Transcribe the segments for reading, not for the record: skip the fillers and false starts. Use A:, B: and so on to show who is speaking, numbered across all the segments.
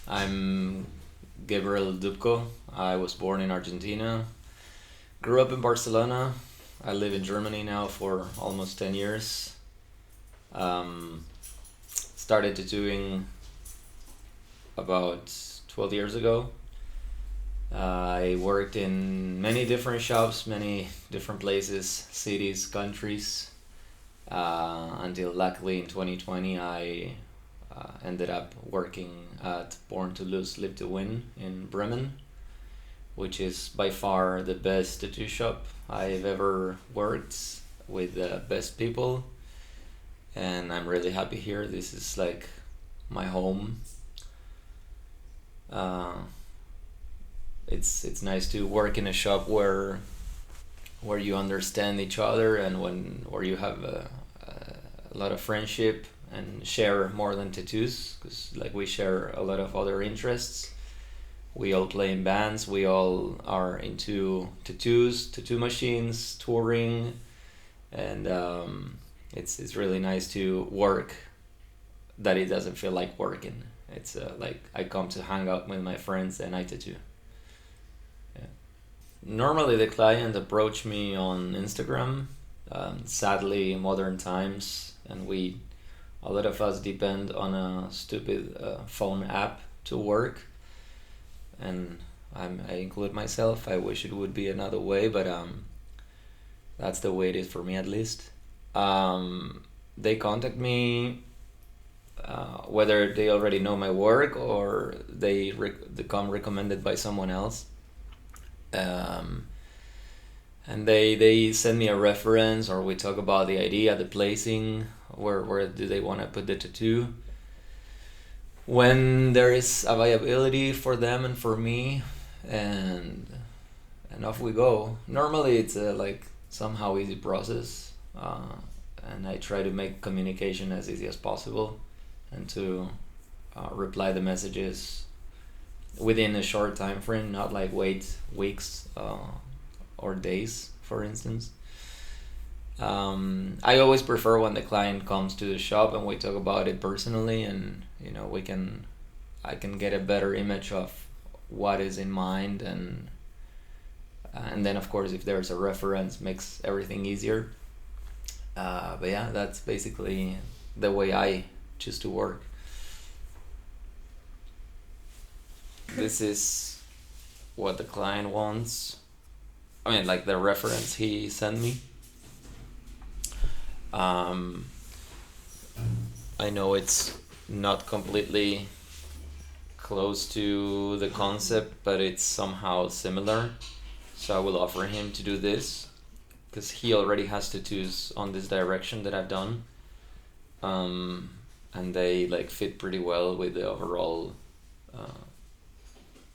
A: I'm Gabriel Dubko. I was born in Argentina, grew up in Barcelona. I live in Germany now for almost 10 years. Started tattooing about 12 years ago. I worked in many different shops, many different places, cities, countries, until luckily in 2020 I ended up working at Born to Lose, Live to Win in Bremen, which is by far the best tattoo shop I've ever worked with the best people, and I'm really happy here. This is like my home. It's nice to work in a shop where you understand each other and where you have a lot of friendship and share more than tattoos, because like we share a lot of other interests. We all play in bands, we all are into tattoos, tattoo machines, touring, and it's really nice to work that it doesn't feel like working. It's like I come to hang out with my friends and I tattoo. Yeah. Normally the client approach me on Instagram. Sadly, modern times, and a lot of us depend on a stupid phone app to work, and I include myself. I wish it would be another way, but that's the way it is for me, at least. They contact me whether they already know my work or they come recommended by someone else, and they send me a reference, or we talk about the idea, the placing, where do they want to put the tattoo, when there is availability for them and for me, and off we go. Normally it's a like somehow easy process, and I try to make communication as easy as possible, and to reply the messages within a short time frame, not like wait weeks or days, for instance. I always prefer when the client comes to the shop and we talk about it personally, and I can get a better image of what is in mind, and then of course if there's a reference, makes everything easier. But yeah, that's basically the way I choose to work. This is what the client wants. I mean, like the reference he sent me. I know it's not completely close to the concept, but it's somehow similar. So I will offer him to do this, because he already has tattoos on this direction that I've done. And they like fit pretty well with the overall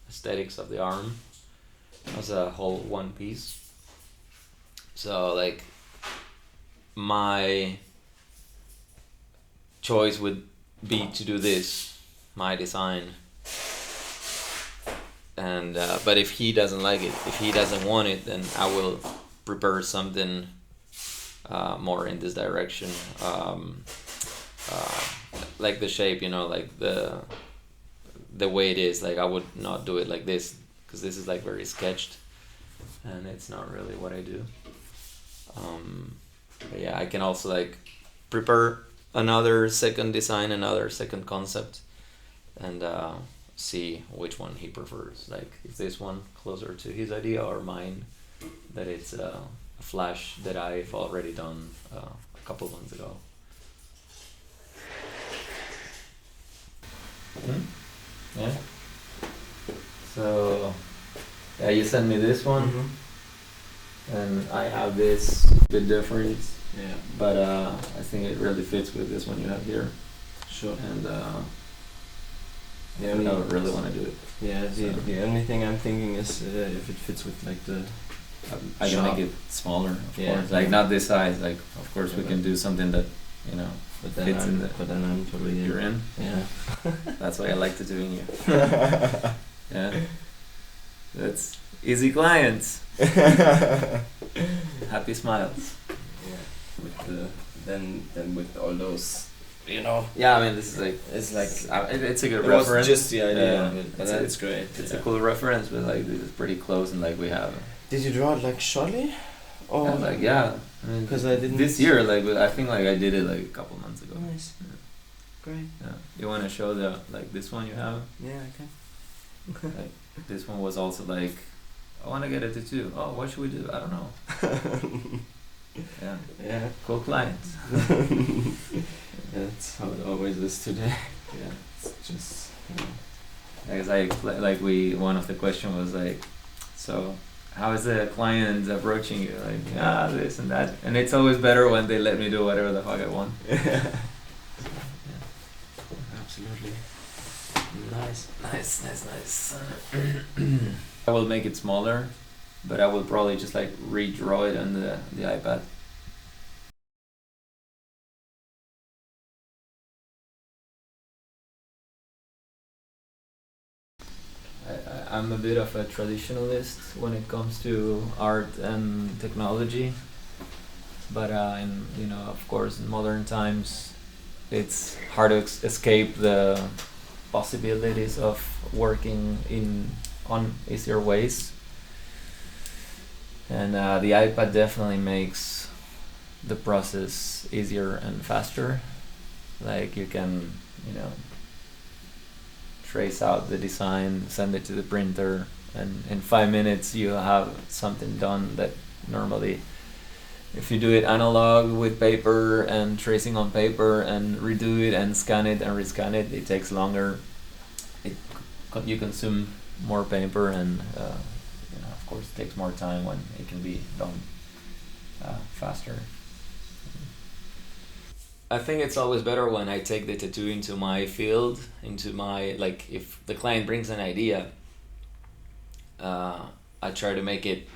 A: aesthetics of the arm as a whole one piece. So like my choice would be to do this, my design, and but if he doesn't like it, if he doesn't want it, then I will prepare something more in this direction, like the shape, like the way it is. Like I would not do it like this, because this is like very sketched and it's not really what I do. But yeah, I can also like prepare another second design, another second concept, and see which one he prefers. Like is this one closer to his idea or mine, that it's a flash that I've already done a couple months ago. Yeah. So yeah, you sent me this one. And I have this bit different.
B: Yeah.
A: But I think it really fits with this one you have here.
B: Sure.
A: And
B: yeah,
A: I don't really want to do it.
B: Yeah. The only thing I'm thinking is if it fits with like the.
A: I can make it smaller, of course. Like not this size. Like of course we can do something that
B: But then
A: fits in the.
B: But then I'm totally in.
A: You're in.
B: Yeah.
A: That's why I like tattooing you. Yeah. That's easy clients. Happy smiles.
B: Yeah. With then with all those
A: Yeah, I mean, this is like
B: it's like
A: it's a good
B: it
A: reference.
B: was just the idea
A: Yeah,
B: of it, but
A: it's a-
B: that's great.
A: It's a cool reference, but like this is pretty close, and like we have.
B: Did you draw it like shortly? Or
A: Yeah. I mean,
B: 'Cause I didn't-
A: this year. Like I think like I did it like a couple months ago.
B: Nice. Great.
A: Yeah. You want to show the like this one you have?
B: Yeah, I can.
A: Like, this one was also like, I want to get a tattoo. Oh, what should we do? I don't know. Yeah.
B: Yeah.
A: Cool clients.
B: That's how it always is today.
A: Yeah.
B: It's just.
A: Because one of the question was like, so how is the client approaching you? Like, this and that. And it's always better when they let me do whatever the fuck I want.
B: Yeah. Absolutely. Nice.
A: Nice. I will make it smaller, but I will probably just like redraw it on the iPad. I'm a bit of a traditionalist when it comes to art and technology, but of course, in modern times, it's hard to escape the possibilities of working on easier ways, and the iPad definitely makes the process easier and faster. Like you can, trace out the design, send it to the printer, and in 5 minutes you have something done that normally, if you do it analog with paper and tracing on paper and redo it and scan it and rescan it, it takes longer. You consume more paper, and of course it takes more time when it can be done faster. I think it's always better when I take the tattoo into my field, into my, like, if the client brings an idea, I try to make it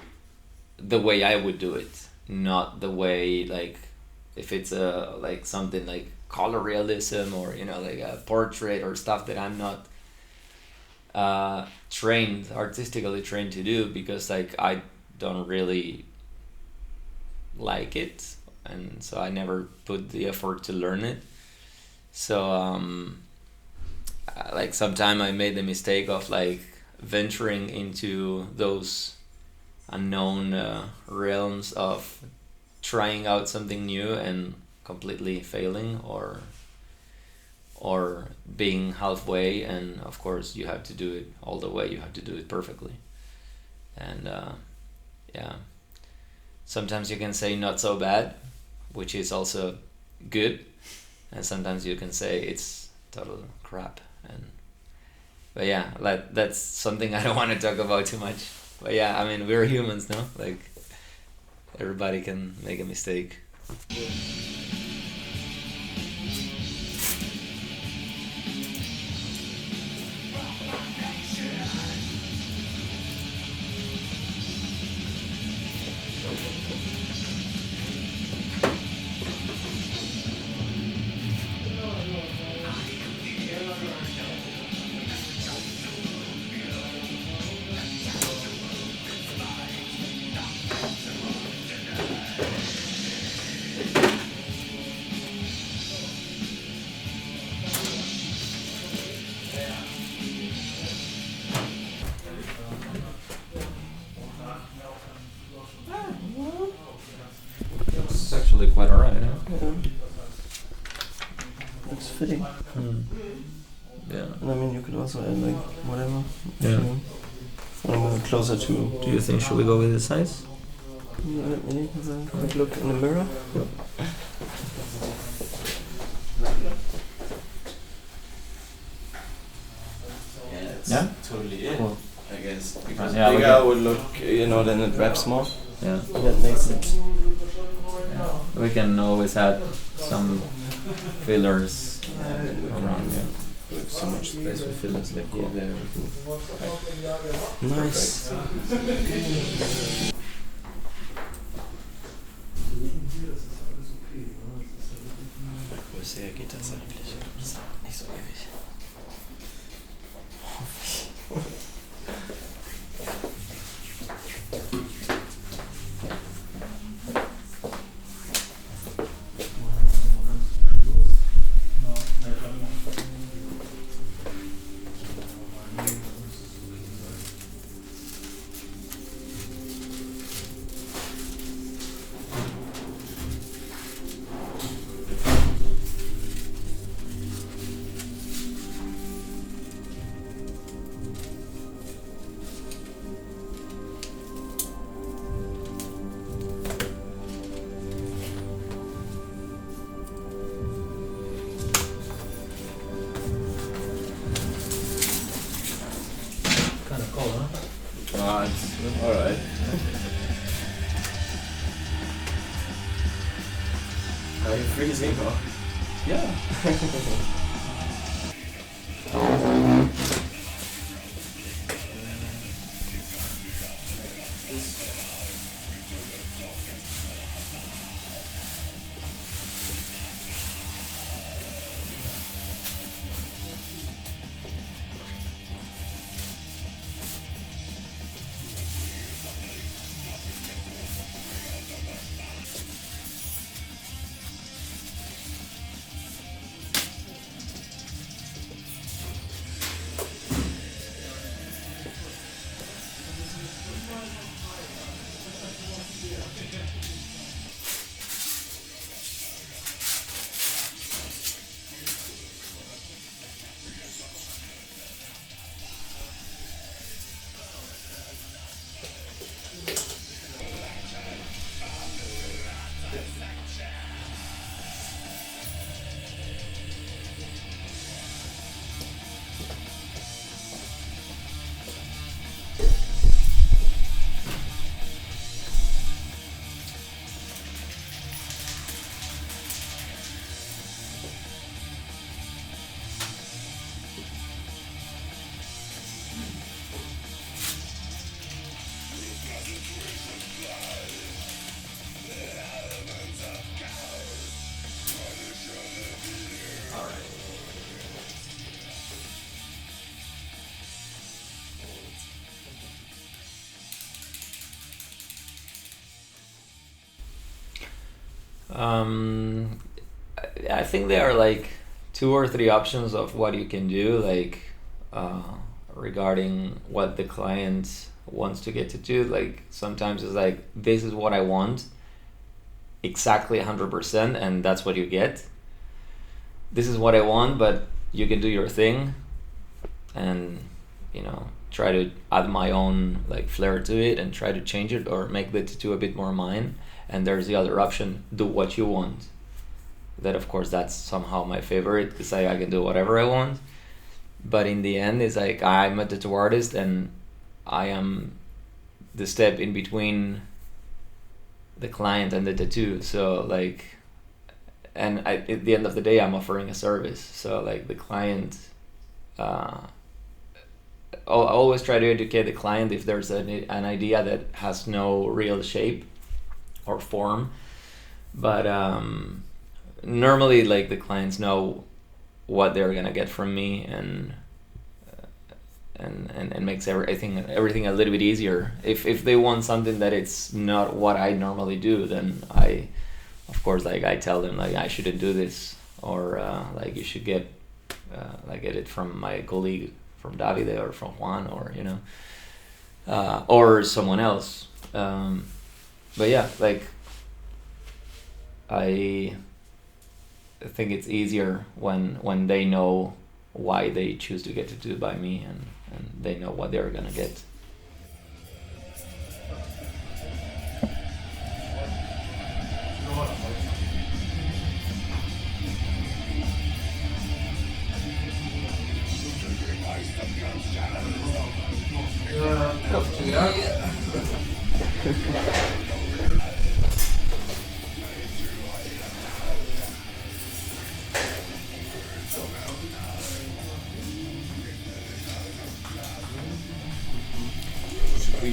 A: the way I would do it, not the way, like, if it's like something like color realism or, like a portrait or stuff that I'm not artistically trained to do, because, like, I don't really like it. And so I never put the effort to learn it. So like sometime I made the mistake of like venturing into those unknown realms of trying out something new and completely failing or being halfway, and of course you have to do it all the way, you have to do it perfectly. And sometimes you can say not so bad, which is also good, and sometimes you can say it's total crap. But yeah, that's something I don't want to talk about too much. But yeah, I mean, we're humans, no? Like, everybody can make a mistake. It's actually quite alright, huh?
B: Yeah. Looks fitting.
A: Yeah.
B: And I mean, you could also add like whatever.
A: Yeah.
B: I'm more closer to.
A: Do you think should we go with the size?
B: Let me have a quick look in the mirror.
A: Yep.
B: Yeah, it's
A: Yeah?
B: totally it.
A: Cool.
B: I guess because
A: Yeah,
B: bigger
A: okay.
B: would look, then it wraps more.
A: Yeah.
B: That makes it.
A: We can always add some fillers around. Yeah.
B: We have so much space for fillers, like here, there, everything. Nice. Wie sehr geht das eigentlich? Das ist nicht so ewig. It's alright. Are you freezing or?
A: Yeah. I think there are like 2 or 3 options of what you can do, like regarding what the client wants to get to do. Like sometimes it's like, this is what I want, exactly 100%, and that's what you get. This is what I want, but you can do your thing, and try to add my own like flair to it and try to change it or make the tattoo a bit more mine. And there's the other option, do what you want. That of course that's somehow my favorite, because I can do whatever I want. But in the end, it's like I'm a tattoo artist and I am the step in between the client and the tattoo. So like, and at the end of the day, I'm offering a service. So like the client, I always try to educate the client if there's an idea that has no real shape or form. But normally like the clients know what they're gonna get from me, and makes everything a little bit easier. If they want something that it's not what I normally do, then I tell them like I shouldn't do this, or like you should get it from my colleague, from Davide or from Juan, or or someone else. But yeah, like I think it's easier when they know why they choose to get tattooed by me, and they know what they're gonna get.
B: Should we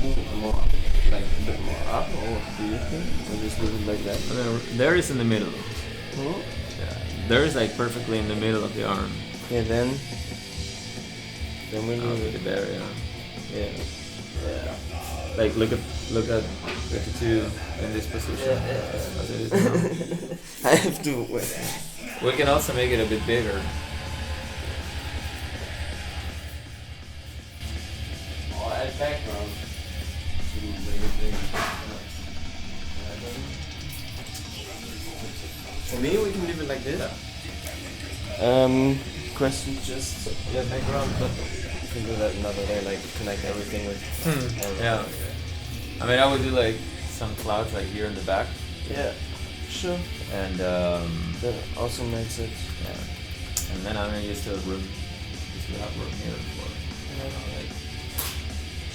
B: move more, like a bit more up, or what do you think? Or just leave it like that?
A: I mean, there is in the middle.
B: Hmm?
A: Yeah, there is like perfectly in the middle of the arm.
B: Yeah, then we
A: Oh,
B: move
A: look
B: it.
A: at there, yeah.
B: Yeah. Yeah.
A: Like look at the tattoo in this position. As it is now.
B: I have to wait.
A: We can also make it a bit bigger.
B: Or add background to make it bigger. For me, we can leave it like this. Question just background, but we can do that another day, like connect everything with.
A: Yeah. I mean, I would do like some clouds like here in the back,
B: Yeah. Sure.
A: and
B: That also makes it.
A: yeah. And then I'm gonna use the room, because we have room here for like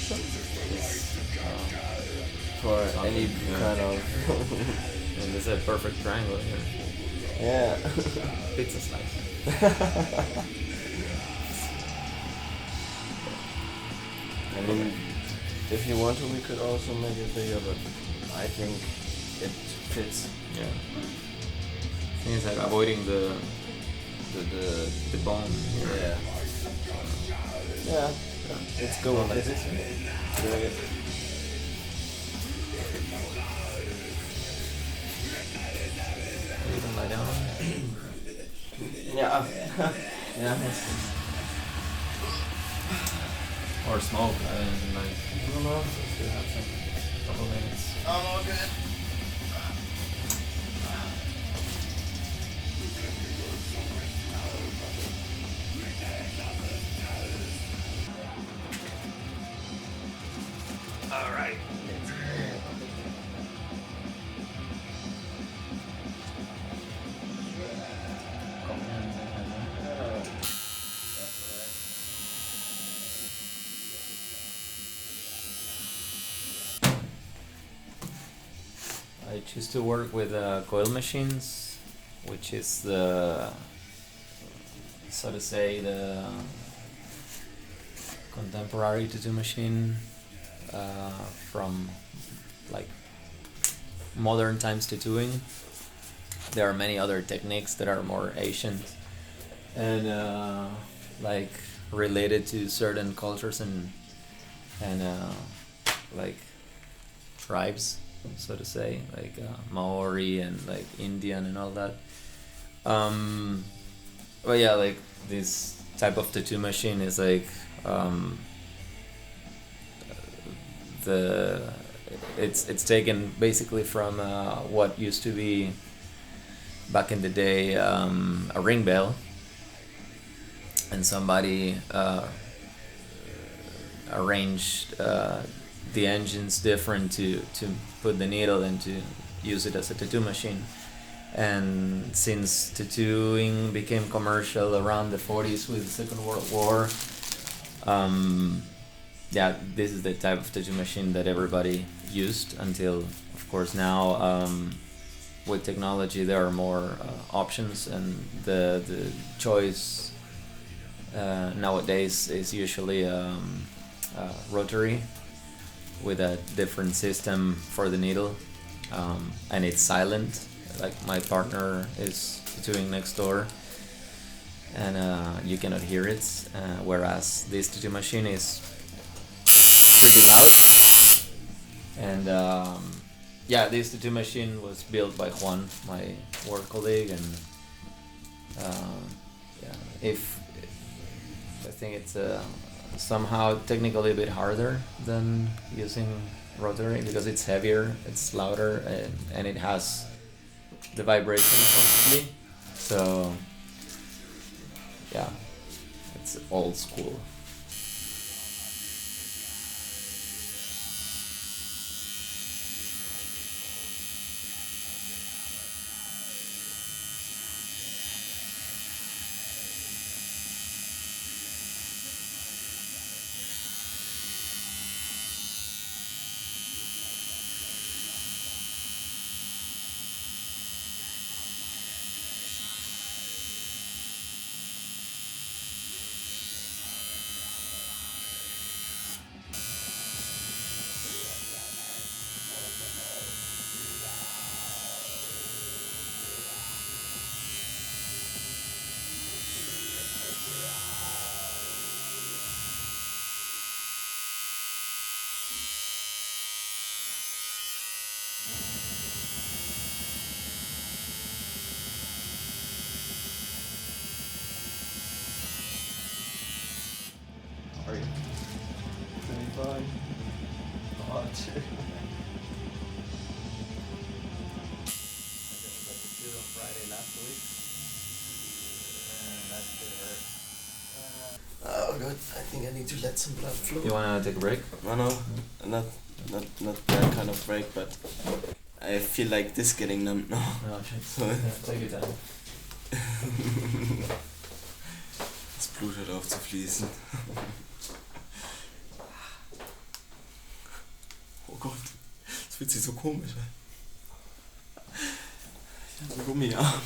B: function?
A: It's,
B: For any
A: yeah.
B: kind of...
A: and there's a perfect triangle here.
B: Yeah.
A: Pizza slice.
B: I mean, if you want to, we could also make it bigger, but I think it fits.
A: Yeah. Thing is like avoiding the bone here.
B: Yeah. Yeah. Let's go on like this. Doing it.
A: You can lie down.
B: Yeah. Yeah.
A: Or smoke. Like,
B: I don't know.
A: still have some couple minutes.
B: Oh, good.
A: All right. I choose to work with coil machines, which is the, so to say, the contemporary tattoo machine from like modern times tattooing. There are many other techniques that are more ancient and like related to certain cultures and like tribes, so to say, like Maori and like Indian and all that. But yeah, like this type of tattoo machine is like it's taken basically from what used to be back in the day a ring bell, and somebody arranged the engines different to put the needle and to use it as a tattoo machine. And since tattooing became commercial around the 40s with the Second World War, yeah, this is the type of tattoo machine that everybody used until, of course, now with technology there are more options, and the choice nowadays is usually rotary with a different system for the needle, and it's silent. Like my partner is tattooing next door, and you cannot hear it, whereas this tattoo machine is pretty loud. And yeah, this tattoo machine was built by Juan, my work colleague, and yeah, I think it's somehow technically a bit harder than using rotary because it's heavier, it's louder, and it has the vibration constantly. So yeah, it's old school. How are you?
B: Pretty fine. Hot.
A: I just got to do on Friday last week, and that did hurt.
B: Oh god, I think I need to let some blood flow.
A: You wanna take a break?
B: No, not that kind of break, but I feel like this getting numb now.
A: No, shit.
B: So
A: Take your time.
B: das Blut hört auf zu fließen. Oh Gott, das fühlt sich so komisch an. Ich habe so Gummiarm.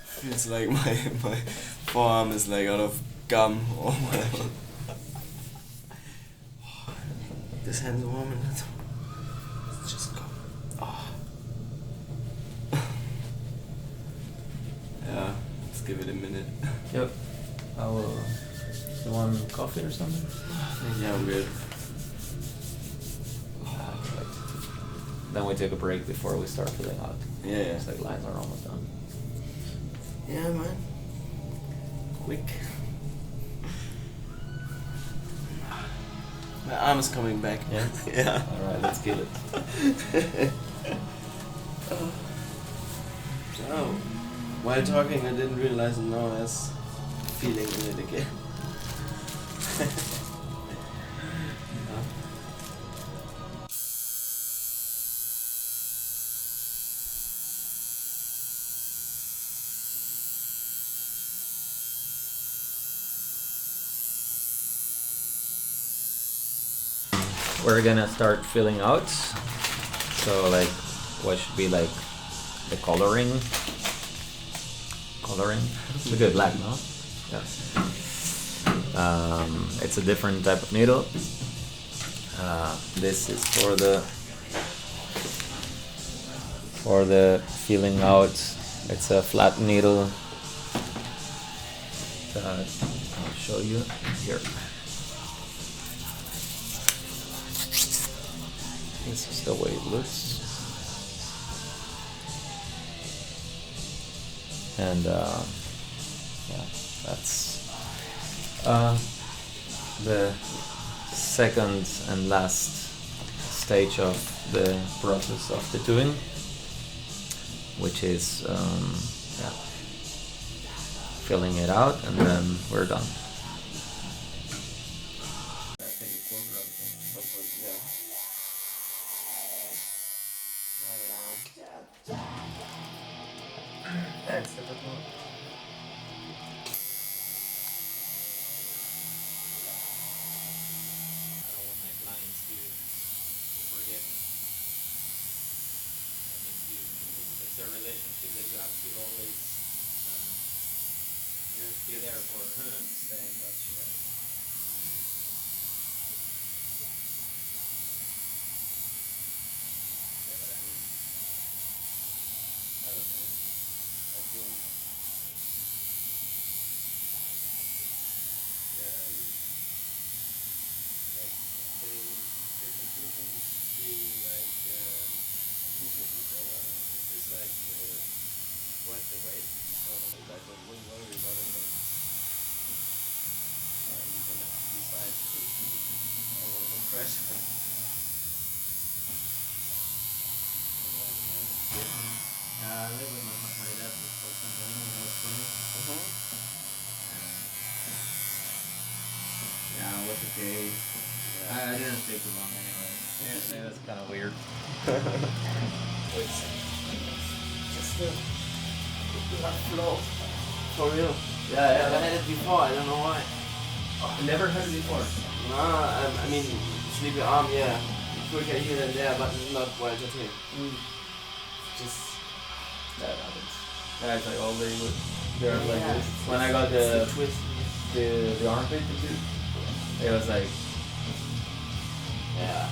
B: Feels like my forearm is like out of gum or whatever. This hand's warm and that's just go. Oh. Yeah, let's give it a minute.
A: Yep. I will. You want coffee or something?
B: Yeah, I'm good.
A: Then we take a break before we start filling out.
B: Yeah.
A: It's like lines are almost done.
B: Yeah, man. Quick. My arm is coming back.
A: Yeah?
B: Yeah.
A: Alright, let's kill it.
B: Oh. While talking, I didn't realize now I was feeling in it again.
A: We're gonna start filling out. So like, what should be like the coloring? It's a good black, no? Yeah. It's a different type of needle. This is for the filling out. It's a flat needle. I'll show you here. This is the way it looks. And yeah, that's the second and last stage of the process of tattooing, which is yeah, filling it out, and then we're done. It's difficult. I don't want my clients to forget. I mean, it's a relationship that you have to always be there for. Stay in touch. Yeah. Yeah, but I mean, I don't know. I think getting the conclusions being like who with each other is like worth the wait. So like I wouldn't worry about it, but you're gonna have to decide. I want to pressure. I live with my dad for some time when I was 20. Yeah, it was okay. Yeah. I didn't stay too long anyway. It was kind of weird.
B: Just that flow. For real.
A: Yeah,
B: I had it before, I don't know why.
A: I never had it before.
B: Nah, I mean, sleepy arm, yeah. Quicker here and there, but not while tattooing. Just...
A: That happens. Yeah, it's like all day with there like
B: yeah,
A: this. When I got the
B: twist.
A: the armpit tattoo, it was like,
B: yeah.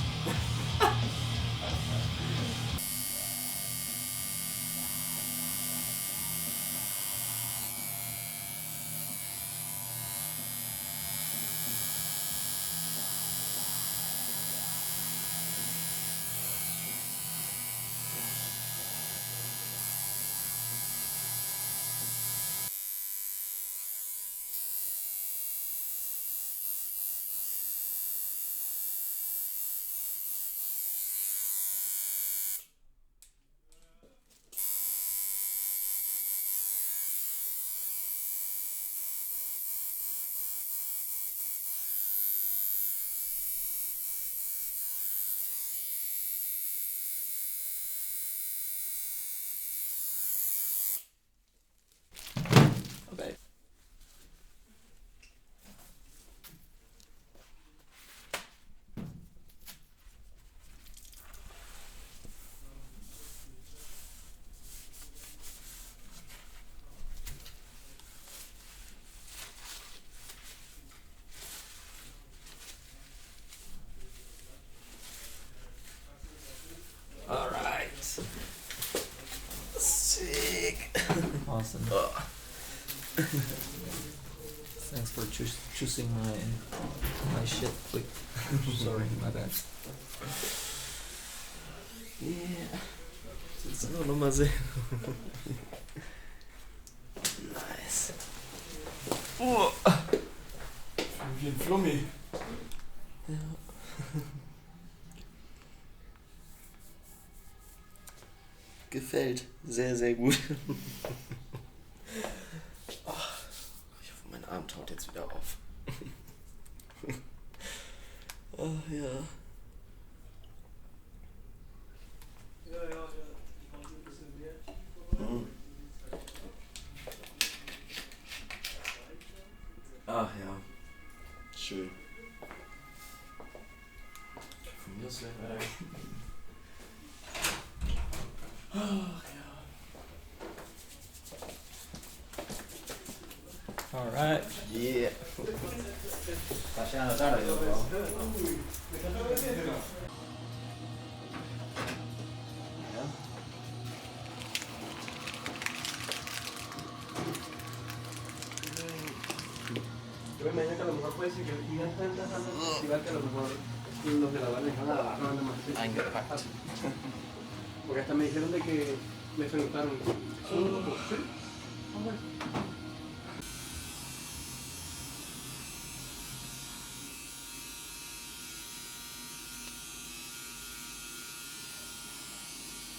A: Thanks for choosing my shit quick. Sorry, my bad.
B: Yeah. Willst du auch nochmal sehen? Nice. Oh. Wie ein Flummi. Ja. Gefällt. Sehr, sehr gut. Oh, ich hoffe, mein Arm taut jetzt wieder auf. Oh, ja. Ach ja, schön. Von mir aus gleich weiter. Ach ja.
A: Alright.
B: Yeah.
C: Pasando tarde, yo creo.
D: Yo me imagino que a lo mejor puede ser que ya está empezando el festival, que a lo mejor los de la banda van a nada más.
B: Eingepackt.
D: Porque hasta me dijeron de que me preguntaron, ¿son los dos? Sí. Ah, bueno.